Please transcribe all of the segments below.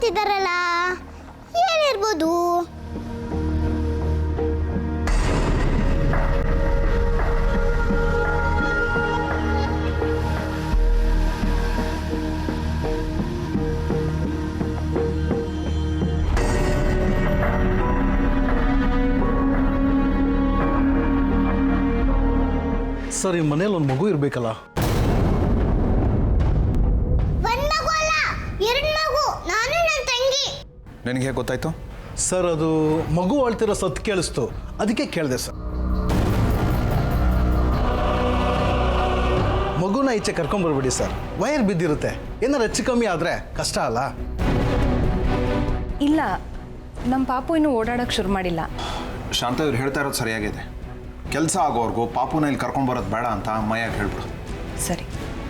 ಅಂತಿದಾರಲ್ಲ, ಏನಿರ್ಬೋದು? ಸರ್, ಈ ಮನೇಲಿ ಒಂದು ಮಗು ಇರಬೇಕಲ್ಲ? ಒಂದ್ ಮಗು ಅಲ್ಲ, ಎರಡು ಮಗು, ನಾನು ನನ್ನ ತಂಗಿ. ನಿನಗೆ ಹೇಗೆ ಗೊತ್ತಾಯ್ತು? ಸರ್, ಅದು ಮಗು ಅಳ್ತಿರೋ ಸತ್ತು ಕೇಳಿಸ್ತು, ಅದಕ್ಕೆ ಕೇಳಿದೆ ಸರ್. ಮಗುನ ಈಚೆ ಕರ್ಕೊಂಬರ್ಬಿಡಿ ಸರ್, ವೈರ್ ಬಿದ್ದಿರುತ್ತೆ, ಏನಾರು ಹೆಚ್ಚು ಕಮ್ಮಿ ಆದರೆ ಕಷ್ಟ ಅಲ್ಲ. ಇಲ್ಲ, ನಮ್ಮ ಪಾಪು ಇನ್ನೂ ಓಡಾಡೋಕ್ಕೆ ಶುರು ಮಾಡಿಲ್ಲ. ಶಾಂತ ಇವ್ರು ಹೇಳ್ತಾ ಇರೋದು ಸರಿಯಾಗಿದೆ. ಕೆಲಸ ಆಗೋವರೆಗೂ ಪಾಪುನ ಇಲ್ಲಿ ಕರ್ಕೊಂಬರೋದು ಬೇಡ ಅಂತ ಅಮ್ಮಯ್ಯಾಗ ಹೇಳ್ಬಿಡು. ಸರಿ,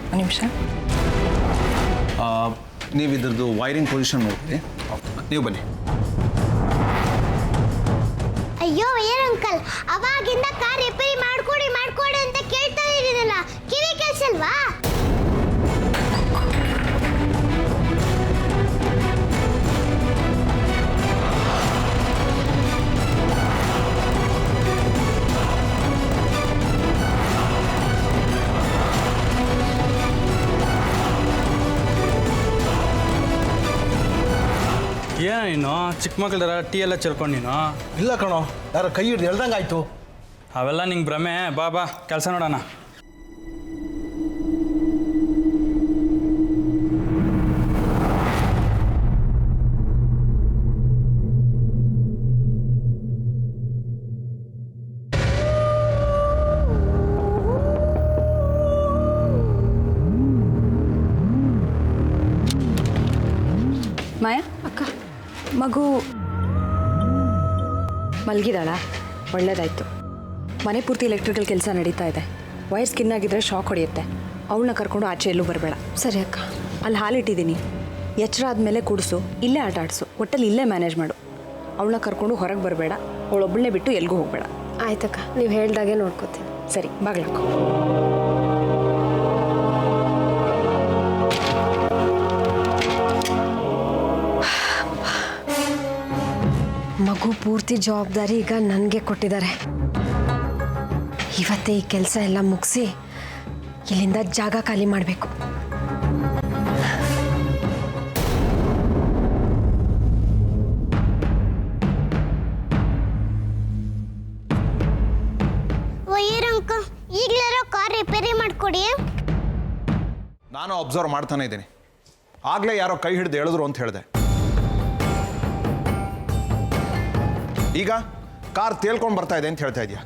ಒಂದು ನಿಮಿಷ. ನೀವು ಇದ್ರದ್ದು ವೈರಿಂಗ್ ಪೊಸಿಷನ್ ನೋಡ್ರಿ, ನೀವು ಬನ್ನಿ. ಅಯ್ಯೋ ವೈರ್ ಅಂಕಲ್, ಅವಾಗಿಂದ ಕಾರ್ ರಿಪೇರಿ ಮಾಡ್ಕೊಡಿ ಅಂತ ಕೇಳ್ತಾ ಇದ್ದೀನಲ್ಲ, ಕಿವಿ ಕೇಳಿಸಲ್ವಾ? ಏನು ನೀನು ಚಿಕ್ಕ ಮಕ್ಕಳರ ಟೀ ಎಲ್ಲ ಚೆಲ್ಕೊಂಡು ನೀನು? ಇಲ್ಲ ಕಣೋ, ಯಾರೋ ಕೈ ಹಿಡ್ದು ಎಳ್ದಂಗೆ ಆಯಿತು. ಅವೆಲ್ಲ ನಿಂಗೆ ಭ್ರಮೆ. ಬಾ ಬಾ ಕೆಲಸ ನೋಡೋಣ. ಮಾಯಾ ಅಕ್ಕ, ಮಗು ಮಲಗಿದಾಳ? ಒಳ್ಳೇದಾಯ್ತು. ಮನೆ ಪೂರ್ತಿ ಎಲೆಕ್ಟ್ರಿಕಲ್ ಕೆಲಸ ನಡೀತಾ ಇದೆ. ವೈರ್ ಸ್ಕಿನ್ ಆಗಿದ್ರೆ ಶಾಕ್ ಹೊಡೆಯುತ್ತೆ. ಅವಳನ್ನ ಕರ್ಕೊಂಡು ಆಚೆ ಎಲ್ಲೂ ಬರಬೇಡ. ಸರಿ ಅಕ್ಕ. ಅಲ್ಲಿ ಹಾಲಿಟ್ಟಿದ್ದೀನಿ, ಎಚ್ಚರ ಆದಮೇಲೆ ಕುಡಿಸು, ಇಲ್ಲೇ ಆಟ ಆಡಿಸು, ಒಟ್ಟಲ್ಲಿ ಇಲ್ಲೇ ಮ್ಯಾನೇಜ್ ಮಾಡು. ಅವಳನ್ನ ಕರ್ಕೊಂಡು ಹೊರಗೆ ಬರಬೇಡ, ಅವಳೊಬ್ಬಳನ್ನೇ ಬಿಟ್ಟು ಎಲ್ಗೂ ಹೋಗಬೇಡ. ಆಯ್ತಕ್ಕ, ನೀವು ಹೇಳ್ದಾಗೆ ನೋಡ್ಕೋತೀನಿ. ಸರಿ, ಬಾಗ್ಲಾಕು. ಮಗು ಪೂರ್ತಿ ಜವಾಬ್ದಾರಿ ಈಗ ನನಗೆ ಕೊಟ್ಟಿದ್ದಾರೆ. ಇವತ್ತೇ ಈ ಕೆಲಸ ಎಲ್ಲ ಮುಗಿಸಿ ಇಲ್ಲಿಂದ ಜಾಗ ಖಾಲಿ ಮಾಡಬೇಕು. ವೈರ್ ಅಂಕಲ್, ಈಗಲಾರೋ ಕಾರ್ ರಿಪೇರಿ ಮಾಡ್ಕೊಡಿ. ನಾನು ಅಬ್ಸರ್ವ್ ಮಾಡ್ತಾನೆ ಇದ್ದೀನಿ. ಆಗಲೇ ಯಾರೋ ಕೈ ಹಿಡಿದು ಹೇಳಿದ್ರು ಅಂತ ಹೇಳಿದೆ. ಈಗ ಕಾರ್ ತೇಲ್ಕೊಂಡು ಬರ್ತಾ ಇದೆ ಅಂತ ಹೇಳ್ತಾ ಇದೆಯಾ?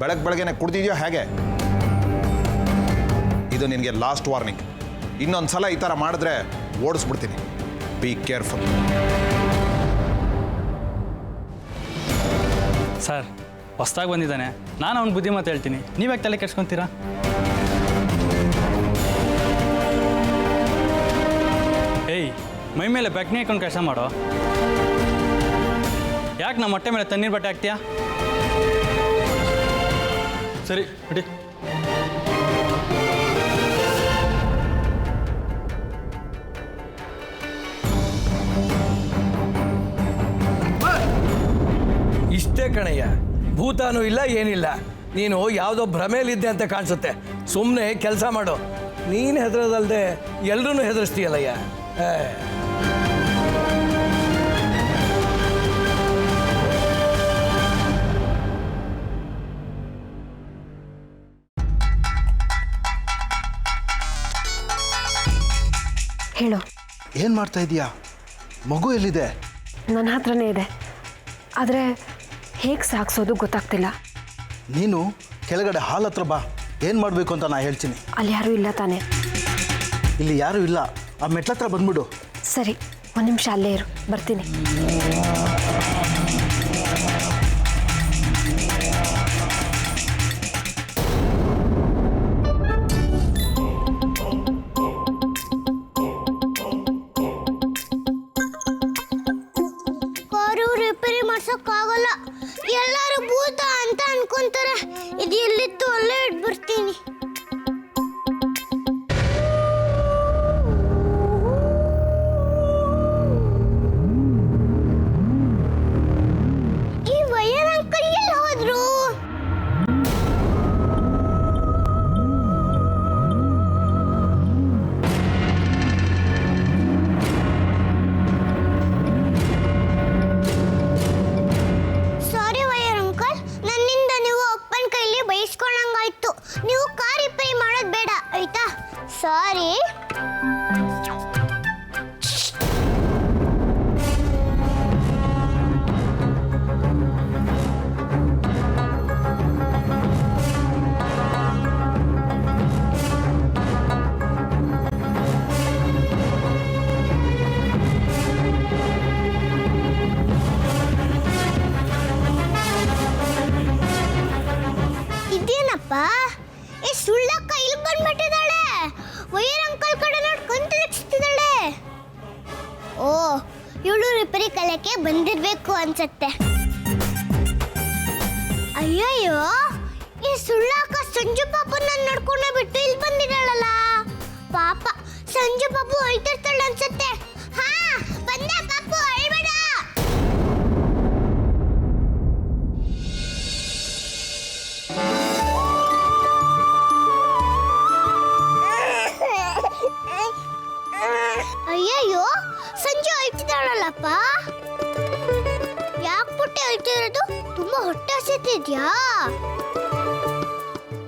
ಬೆಳಗ್ಗೆನೆ ಕುಡ್ದಿದ್ಯೋ ಹೇಗೆ? ಇದು ನಿನಗೆ ಲಾಸ್ಟ್ ವಾರ್ನಿಂಗ್. ಇನ್ನೊಂದು ಸಲ ಈ ಥರ ಮಾಡಿದ್ರೆ ಓಡಿಸ್ಬಿಡ್ತೀನಿ. Be careful. ಸರ್, ಹೊಸ್ದಾಗಿ ಬಂದಿದ್ದಾನೆ, ನಾನು ಅವ್ನ ಬುದ್ಧಿ ಮಾತು ಹೇಳ್ತೀನಿ, ನೀವ್ಯಾಕೆ ತಲೆ ಕೆಡ್ಸ್ಕೊತೀರಾ? ಏಯ್, ಮೈ ಮೇಲೆ ಬೆಕ್ನೆ ಹಾಕೊಂಡು ಕೆಲಸ ಮಾಡೋ. ಯಾಕೆ ನಮ್ಮ ಹೊಟ್ಟೆ ಮೇಲೆ ತಣ್ಣೀರು ಬಟ್ಟೆ ಹಾಕ್ತೀಯಾ? ಸರಿ ಬಿಡಿ. ಇಷ್ಟೇ ಕಣಯ್ಯ, ಭೂತಾನೂ ಇಲ್ಲ ಏನಿಲ್ಲ. ನೀನು ಯಾವುದೋ ಭ್ರಮೇಲಿದ್ದೆ ಅಂತ ಕಾಣಿಸುತ್ತೆ. ಸುಮ್ಮನೆ ಕೆಲಸ ಮಾಡು. ನೀನು ಹೆದರೋದಲ್ದೆ ಎಲ್ರೂ ಹೆದರಿಸ್ತೀಯಲ್ಲಯ್ಯ. ಹೇಳು. ಏನು ಮಾಡ್ತಾ ಇದೀಯಾ? ಮಗು ಎಲ್ಲಿದೆ? ನನ್ನ ಹತ್ರನೇ ಇದೆ, ಆದರೆ ಹೇಗೆ ಸಾಗಿಸೋದು ಗೊತ್ತಾಗ್ತಿಲ್ಲ. ನೀನು ಕೆಳಗಡೆ ಹಾಲ್ ಹತ್ರ ಬಾ, ಏನು ಮಾಡಬೇಕು ಅಂತ ನಾನು ಹೇಳ್ತೀನಿ. ಅಲ್ಲಿ ಯಾರೂ ಇಲ್ಲ ತಾನೆ? ಇಲ್ಲಿ ಯಾರೂ ಇಲ್ಲ, ಆ ಮೆಟ್ಲತ್ರ ಬಂದ್ಬಿಡು. ಸರಿ, ಒಂದು ನಿಮಿಷ ಅಲ್ಲೇ ಇರು, ಬರ್ತೀನಿ. ಕಾರು ರಿಪೇರಿ ಮಾಡ್ಸೋಕ್ಕಾಗಲ್ಲ, ಎಲ್ಲರೂ ಭೂತ ಅಂತ ಅನ್ಕೊಂತಾರೆ. ಇದು ಎಲ್ಲಿತ್ತು ಅಲ್ಲೇ ಇಟ್ಬಿಡ್ತೀನಿ. ಇರಿ. ಇದೇನಪ್ಪ ಈ ಸುಳ್ಳಕ್ಕ ಇಲ್ಲಿ ಬಂದ್ಬಿಟ್ಟಿದ್ದಾಳೆ. ವೈರ್ ಅಂಕಲ್ ಕಡೆ ನೋಡ್ಕೊಂತ ರಕ್ಷಿಸ್ತಿದ್ದಾಳೆ. ಓ, ಇವಳು ರಿಪೇರಿ ಕಲೆಕ್ಕೆ ಬಂದಿರ್ಬೇಕು ಅನ್ಸತ್ತೆ. ಅಯ್ಯಯ್ಯೋ, ಈ ಸುಳ್ಳಕ್ಕ ಸಂಜು ಪಾಪನ ನೋಡ್ಕೊಂಡ ಬಿಟ್ಟು ಇಲ್ಲಿ ಬಂದಿದ್ದಾಳಲ್ಲ. ಪಾಪ ಸಂಜು ಪಾಪು ಅಳ್ತಿರ್ತಾಳೆ ಅನ್ಸತ್ತೆ. ಹಾ, ಬಂದ ಪಾಪು, ಅಳ್ಬೇಡ. ಅಯ್ಯಯ್ಯೋ, ಸಂಜೆ ಅಳ್ತಿದ್ದಾಳಲ್ಲಪ್ಪ. ಯಾಕೆ ಪುಟ್ಟಿ ಅಳ್ತಿರೋದು? ತುಂಬಾ ಹೊಟ್ಟೆ ಹಸಿತಿದ್ಯಾ?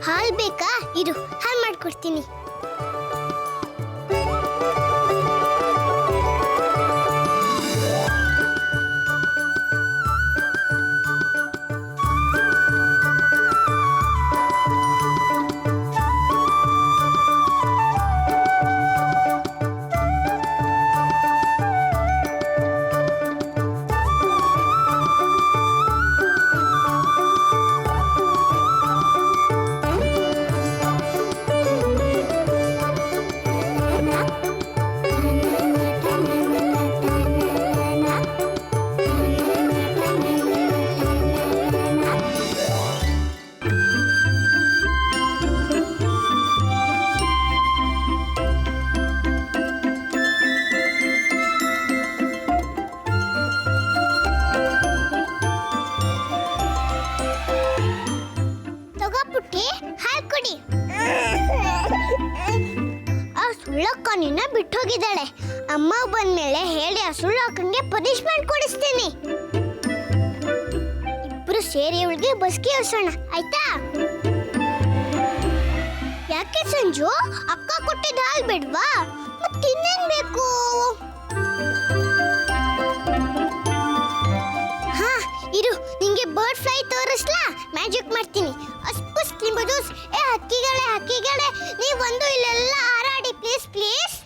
ಹಾಲ್ ಬೇಕಾ? ಇರು, ಹಾಲ್ ಮಾಡ್ಕೊಡ್ತೀನಿ. ಪುಟ್ಟಿ, ಹಾಲ್ ಕೊಡಿ. ಆ ಸುಳ್ಳಕ್ಕ ನಿನ್ನ ಬಿಟ್ಟು ಹೋಗಿದ್ದಾಳೆ. ಅಮ್ಮ ಬಂದ್ಮೇಲೆ ಹೇಳಿ ಆ ಸುಳ್ಳಕ್ಕಂಗೆ ಪನಿಷ್ಮೆಂಟ್ ಕೊಡಿಸ್ತೀನಿ. ಇಬ್ರು ಸೇರಿ ಅವಳಿಗೆ ಬಸ್ಗೆ ಹಸೋಣ, ಆಯ್ತಾ? ಯಾಕೆ ಸಂಜು, ಅಕ್ಕ ಕೊಟ್ಟಿದ್ದ ಹಾಲ್ ಬಿಡ್ವಾ? ಮತ್ತಿನ್ನೇನ್ ಬೇಕು? ಹಾ, ಇರು, ನಿಂಗೆ ಬರ್ಡ್ ಫ್ಲೈ ತೋರಿಸ್ಲಾ? ಮ್ಯಾಜಿಕ್ ಮಾಡ್ತೀನಿ. ಅಸ್ಪುಸ್ ಲಿಂಬದೂಸ್. ಹಕ್ಕಿಗಳೇ, ನೀವೊಂದು ಇಲ್ಲೆಲ್ಲ ಹಾರಾಡಿ ಪ್ಲೀಸ್ ಪ್ಲೀಸ್.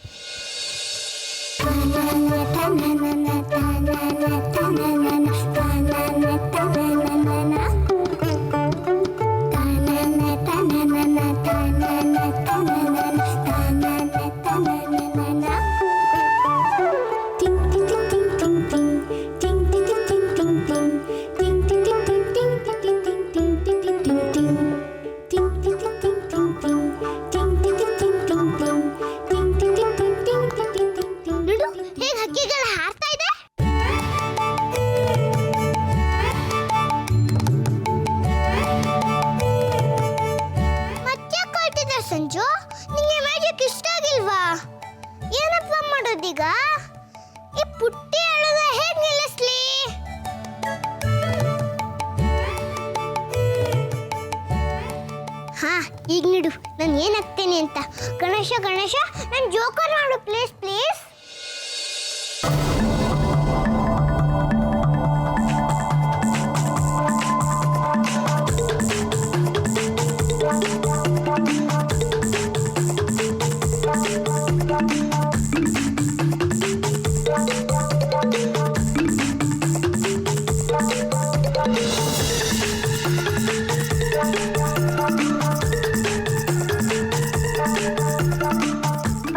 ಸಂಜು, ನಿಂಗೆ ಮ್ಯಾಜಿಕ್ ಇಷ್ಟ ಆಗಿಲ್ವಾ? ಏನಪ್ಪ ಮಾಡೋದೀಗ? ಈ ಪುಟ್ಟಿ ಅಳದ ಹೇಗ್ ನಿಲ್ಲಿಸ್ಲಿ? ಹಾ, ಈಗ ನೀಡು, ನಾನು ಏನಾಗ್ತೇನೆ ಅಂತ. ಗಣೇಶ, ನಾನು ಜೋಕರ್ ಮಾಡು ಪ್ಲೀಸ್ ಪ್ಲೀಸ್.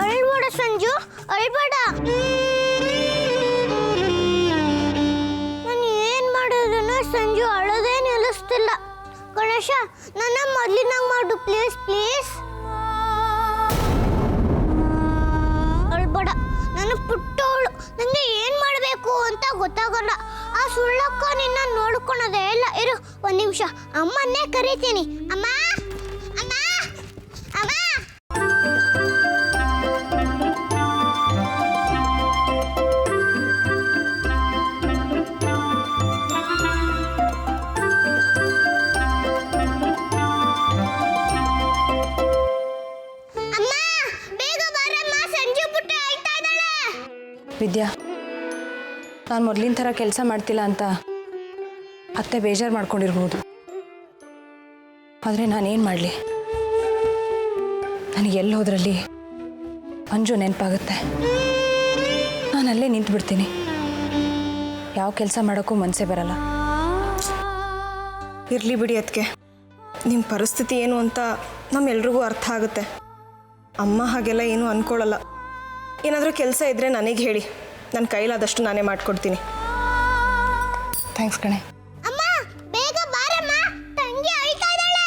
ಅಳ್ಬೇಡ ಸಂಜು, ಅಳ್ಬೇಡ. ನಾನು ಏನ್ ಮಾಡೋದನ್ನ ಸಂಜು ಅಳೋದೇ ನಿಲ್ಲಿಸ್ತಿಲ್ಲ. ಗಣೇಶ, ನನ್ನ ಮೊದಲಿನಾಗ ಮಾಡು ಪ್ಲೀಸ್ ಪ್ಲೀಸ್. ಅಳ್ಬೇಡ, ನಾನು ಪುಟ್ಟವಳು, ನನಗೆ ಏನ್ ಮಾಡಬೇಕು ಅಂತ ಗೊತ್ತಾಗಲ್ಲ. ಆ ಸುಳ್ಳಕ್ಕ ನಿನ್ನ ನೋಡ್ಕೊಳೋದೇ ಇಲ್ಲ. ಇರು, ಒಂದ್ ನಿಮಿಷ, ಅಮ್ಮನ್ನೇ ಕರಿತೀನಿ. ಅಮ್ಮ, ಅಮ್ಮ, ಅಮ್ಮ. ಅಮ್ಮ, ಬೇಗ ಬಾ ವಿದ್ಯಾ, ನಾನು ಮೊದಲಿನ ಥರ ಕೆಲಸ ಮಾಡ್ತಿಲ್ಲ ಅಂತ ಅತ್ತೆ ಬೇಜಾರು ಮಾಡ್ಕೊಂಡಿರ್ಬೋದು. ಆದರೆ ನಾನೇನು ಮಾಡಲಿ, ನನಗೆ ಎಲ್ಲಿ ಹೋದ್ರಲ್ಲಿ ಮಂಜು ನೆನಪಾಗುತ್ತೆ. ನಾನು ಅಲ್ಲೇ ನಿಂತು ಬಿಡ್ತೀನಿ. ಯಾವ ಕೆಲಸ ಮಾಡೋಕ್ಕೂ ಮನಸ್ಸೇ ಬರಲ್ಲ. ಇರಲಿ ಬಿಡಿ ಅದಕ್ಕೆ, ನಿಮ್ಮ ಪರಿಸ್ಥಿತಿ ಏನು ಅಂತ ನಮ್ಮೆಲ್ರಿಗೂ ಅರ್ಥ ಆಗುತ್ತೆ. ಅಮ್ಮ ಹಾಗೆಲ್ಲ ಏನೂ ಅಂದ್ಕೊಳ್ಳಲ್ಲ. ಏನಾದರೂ ಕೆಲಸ ಇದ್ದರೆ ನನಗೆ ಹೇಳಿ, ನನ್ನ ಕೈಲಾದಷ್ಟು ನಾನೇ ಮಾಡಿಕೊಡ್ತೀನಿ. ಥ್ಯಾಂಕ್ಸ್ ಕಣೆ. ಅಮ್ಮ ಬೇಗ ಬಾರಮ್ಮ, ತಂಗಿ ಅಳ್ತಾ ಇದ್ದಾಳೆ.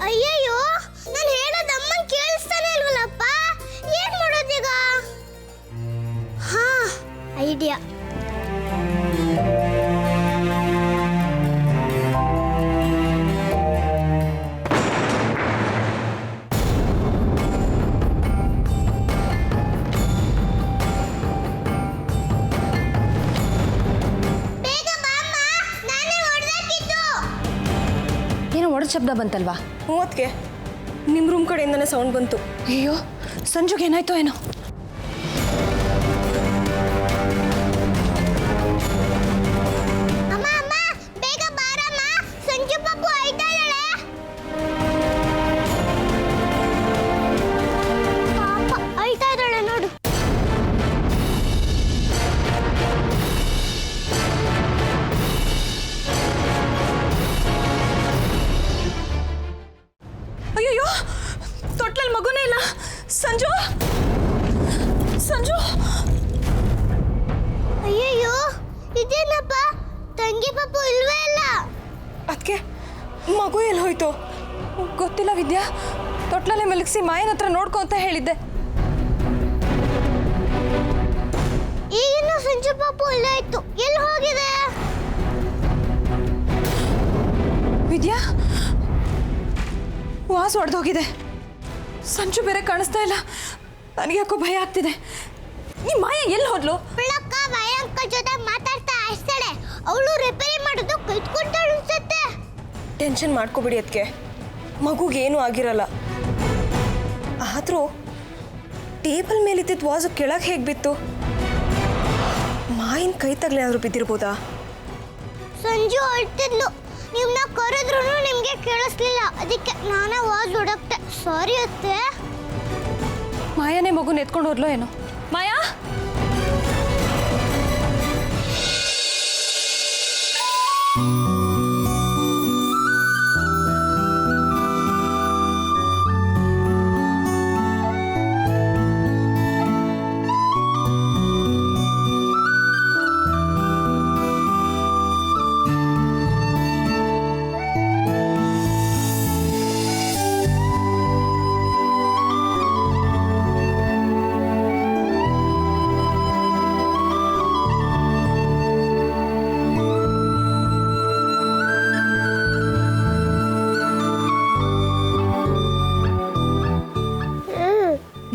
ಅಯ್ಯಯ್ಯೋ, ನಾನು ಹೇಳೋದು ಅಮ್ಮಂಗೆ ಕೇಳಿಸ್ತಾನೆ ಇಲ್ವಲ್ಲಪ್ಪ. ಏನ್ ಮಾಡೋದೀಗ? ಹಾ, ಐಡಿಯಾ. ಏನೋ ಒಡೆದ ಶಬ್ದ ಬಂತಲ್ವಾ? ಮೂವತ್ತಿಗೆ ನಿಮ್ಮ ರೂಮ್ ಕಡೆಯಿಂದನೇ ಸೌಂಡ್ ಬಂತು. ಅಯ್ಯೋ, ಸಂಜುಗೆ ಏನಾಯ್ತೋ ಏನೋ. ಅಮ್ಮ ಅಮ್ಮ ಬೇಗ ಬಾರಮ್ಮ, ಸಂಜು ಪಾಪು ಅಳ್ತಾ ಇದ್ದಾಳೆ. ಪಾಪ ಅಳ್ತಾ ಇದ್ದಾಳೆ ನೋಡು. ಅಯ್ಯಯ್ಯೋ, ತೊಟ್ಲಲ್ಲಿ ಮಗುನೇ ಇಲ್ಲ. ಸಂಜು, ಸಂಜು. ಅಯ್ಯಯ್ಯೋ, ಇದೇನಪ್ಪ, ತಂಗಿ ಪಾಪು ಇಲ್ವೇ ಇಲ್ಲ. ಅದಕ್ಕೆ ಮಗು ಎಲ್ಲಿ ಹೋಯ್ತು? ಗೊತ್ತಿಲ್ಲ ವಿದ್ಯಾ, ತೊಟ್ಲಲ್ಲೇ ಮಲಗಿಸಿ ಮಾಯನ ಹತ್ರ ನೋಡ್ಕೊ ಅಂತ ಹೇಳಿದ್ದೆ. ಈಗಿನ ಸಂಜು ಪಾಪು ಇಲ್ಲೇ ಇತ್ತು, ಎಲ್ಲಿ ಹೋಗಿದೆ? ವಿದ್ಯಾ, ವಾಸ್ ಹೊಡೆದೋಗಿದೆ. ಸಂಜು ಬೇರೆ ಕಾಣಿಸ್ತಾ ಇಲ್ಲ. ನನಗೆ ಯಾಕೋ ಭಯ ಆಗ್ತಿದೆ. ಈ ಮಾಯ ಎಲ್ಲಿ ಹೋದ್ಲು? ಹುಳಕ್ಕ ಭಯಂಕರ ಜೊತೆ ಮಾತಾಡ್ತಾ ಇರ್ತಾಳೆ. ಅವಳು ರಿಪೇರಿ ಮಾಡೋದು ಕೈತ್ಕೊಂತಾಳು ಅನ್ಸುತ್ತೆ. ಟೆನ್ಷನ್ ಮಾಡ್ಕೋಬಿಡಿ ಅದಕ್ಕೆ, ಮಗುಗೇನೂ ಆಗಿರಲ್ಲ. ಆದರೂ ಟೇಬಲ್ ಮೇಲಿದ್ದಿದ್ದು ವಾಸು ಕೆಳಗೆ ಹೇಗೆ ಬಿತ್ತು? ಮಾಯಿನ ಕೈ ತಗಲೇನಾದರೂ ಬಿದ್ದಿರ್ಬೋದಾ? ಸಂಜು ಅಳ್ತಿದ್ಲು, ನಿಮ್ನ ಕರೆದ್ರು ನಿಮ್ಗೆ ಕೇಳಿಸ್ಲಿಲ್ಲ. ಅದಕ್ಕೆ ನಾನೇ ವಾಸ್ ಹುಡುಕ್ತೆ. ಸಾರಿ ಅತ್ತೆ. ಮಾಯನೇ ಮಗುನ ಎತ್ಕೊಂಡು ಹೋದ್ಲೋ ಏನೋ. ಮಾಯಾ,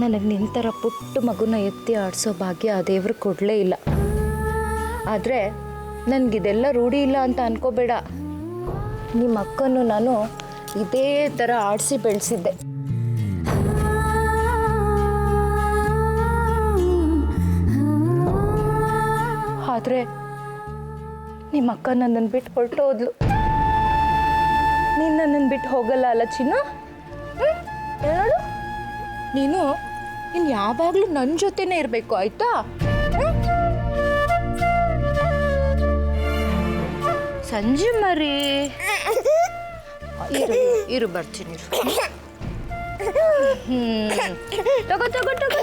ನನಗೆ ನಿಂತರ ಪುಟ್ಟ ಮಗುನ ಎತ್ತಿ ಆಡಿಸೋ ಭಾಗ್ಯ ಆ ದೇವ್ರು ಕೊಡಲೇ ಇಲ್ಲ. ಆದರೆ ನನಗಿದೆಲ್ಲ ರೂಢಿ ಇಲ್ಲ ಅಂತ ಅನ್ಕೋಬೇಡ. ನಿಮ್ಮ ಅಕ್ಕನ್ನು ನಾನು ಇದೇ ಥರ ಆಡಿಸಿ ಬೆಳೆಸಿದ್ದೆ. ಆದರೆ ನಿಮ್ಮ ಅಕ್ಕ ನನ್ನನ್ನು ಬಿಟ್ಟು ಹೊರಟೋದ್ಲು. ನೀನು ನನ್ನನ್ನು ಬಿಟ್ಟು ಹೋಗಲ್ಲ ಅಲ್ಲ ಚಿನ್ನು? ಹೇಳು, ನೀನು ಇನ್ನು ಯಾವಾಗಲೂ ನನ್ನ ಜೊತೆನೇ ಇರಬೇಕು, ಆಯ್ತಾ? ಸಂಜೆ ಮರಿ ಇರು ಬರ್ತೀನಿ. ತಗೋ ತಗೋ ತಗೋ.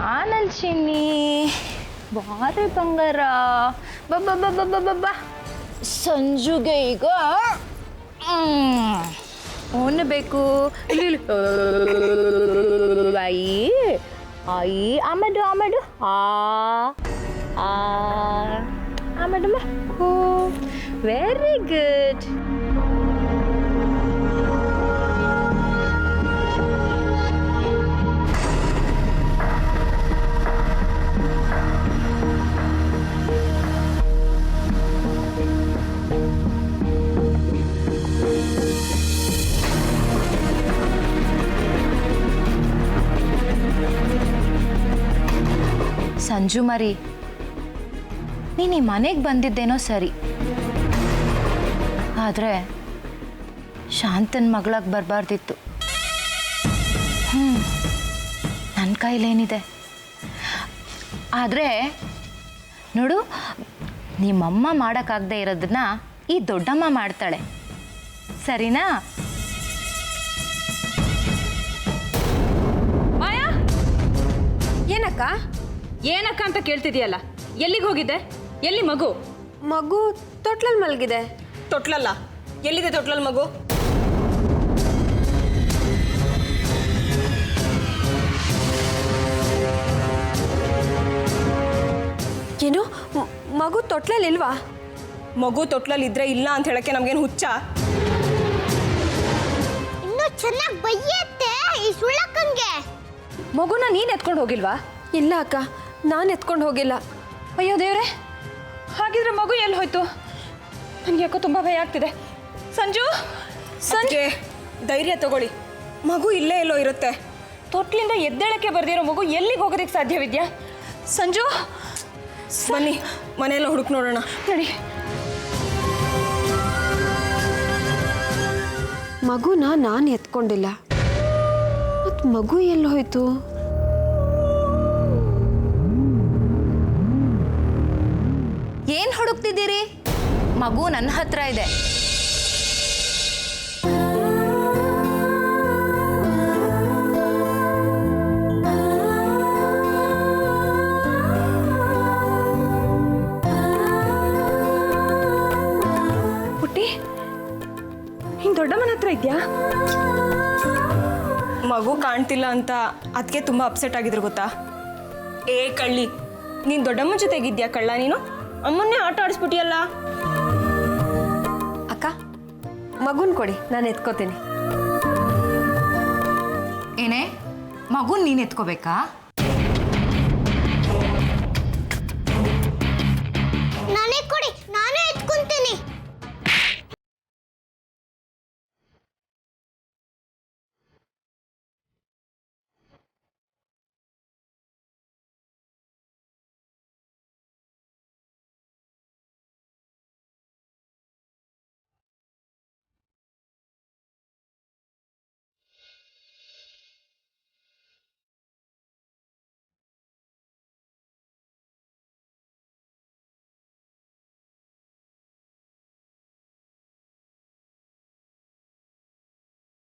ಬಾನಲ್ ಚಿನ್ನಿ ಬಾರಿ ಬಂಗಾರ ಬಬ್ಬ ಸಂಜುಗೆ ಈಗ ಓನ್ ಬೇಕು ಆಯಿ ಆಯಿ ಆಮಡು ಆಮಡು ವೆರಿ ಗುಡ್. ಸಂಜು ಮರಿ, ನೀನು ಈ ಮನೆಗೆ ಬಂದಿದ್ದೇನೋ ಸರಿ, ಆದರೆ ಶಾಂತನ ಮಗಳಾಗಿ ಬರಬಾರ್ದಿತ್ತು. ನನ್ನ ಕೈಲೇನಿದೆ, ಆದರೆ ನೋಡು, ನಿಮ್ಮಮ್ಮ ಮಾಡೋಕ್ಕಾಗದೇ ಇರೋದನ್ನ ಈ ದೊಡ್ಡಮ್ಮ ಮಾಡ್ತಾಳೆ, ಸರಿನಾ? ಮಾಯಾ, ಏನಕ್ಕ ಅಂತ ಕೇಳ್ತಿದ್ಯಲ್ಲ, ಎಲ್ಲಿಗೆ ಹೋಗಿದ್ದೆ? ಎಲ್ಲಿ ಮಗು? ಮಗು ತೊಟ್ಲಲ್ಲಿ ಮಲಗಿದೆ. ತೊಟ್ಲಲ್ಲ? ಎಲ್ಲಿದೆ ತೊಟ್ಲಲ್ಲಿ ಮಗು? ಏನು ಮಗು ತೊಟ್ಲಲ್ಲಿ ಇಲ್ವಾ? ಮಗು ತೊಟ್ಲಲ್ಲಿ ಇದ್ರೆ ಇಲ್ಲ ಅಂತ ಹೇಳಕ್ಕೆ ನಮ್ಗೇನು ಹುಚ್ಚ? ಇನ್ನೂ ಚೆನ್ನಾಗಿ ಬೈಯತ್ತೆ ಈ ಸುಳ್ಳಕ್ಕಂಗೆ. ಮಗುನ ನೀನು ಎತ್ಕೊಂಡು ಹೋಗಿಲ್ವಾ? ಇಲ್ಲ ಅಕ್ಕ, ನಾನು ಎತ್ಕೊಂಡು ಹೋಗಿಲ್ಲ. ಅಯ್ಯೋ ದೇವ್ರೆ, ಹಾಗಿದ್ರೆ ಮಗು ಎಲ್ಲಿ ಹೋಯ್ತು? ನನಗೆ ಯಾಕೋ ತುಂಬ ಭಯ ಆಗ್ತಿದೆ. ಸಂಜು, ಸಂಜೆ ಧೈರ್ಯ ತಗೊಳ್ಳಿ, ಮಗು ಇಲ್ಲೇ ಎಲ್ಲೋ ಇರುತ್ತೆ. ತೊಟ್ಲಿಂದ ಎದ್ದೇಳಕ್ಕೆ ಬರ್ದಿರೋ ಮಗು ಎಲ್ಲಿಗೆ ಹೋಗೋದಕ್ಕೆ ಸಾಧ್ಯವಿದ್ಯಾ? ಸಂಜು, ಬನ್ನಿ ಮನೆಯೆಲ್ಲ ಹುಡುಕ್ ನೋಡೋಣ. ನಡಿ. ಮಗುನ ನಾನು ಎತ್ಕೊಂಡಿಲ್ಲ, ಮತ್ತು ಮಗು ಎಲ್ಲಿ ಹೋಯ್ತು? ಏನು ಹುಡುಕ್ತಿದ್ದೀರಿ? ಮಗು ನನ್ನ ಹತ್ರ ಇದೆ. ಪುಟ್ಟಿ, ಹಿಂಗೆ ದೊಡ್ಡಮ್ಮನ ಹತ್ರ ಇದೆಯಾ? ಮಗು ಕಾಣ್ತಿಲ್ಲ ಅಂತ ಅದಕ್ಕೆ ತುಂಬ ಅಪ್ಸೆಟ್ ಆಗಿದ್ರು ಗೊತ್ತಾ? ಏ ಕಳ್ಳಿ, ನೀನು ದೊಡ್ಡಮ್ಮ ಜೊತೆಗಿದ್ಯಾ ಕಳ್ಳ? ನೀನು ಅಮ್ಮನ್ನೇ ಆಟ ಆಡಿಸ್ಬಿಟ್ಟಿಯಲ್ಲ. ಅಕ್ಕ, ಮಗುನ್ ಕೊಡಿ, ನಾನು ಎತ್ಕೋತೀನಿ. ಏನೇ, ಮಗುನ್ ನೀನು ಎತ್ಕೋಬೇಕಾ?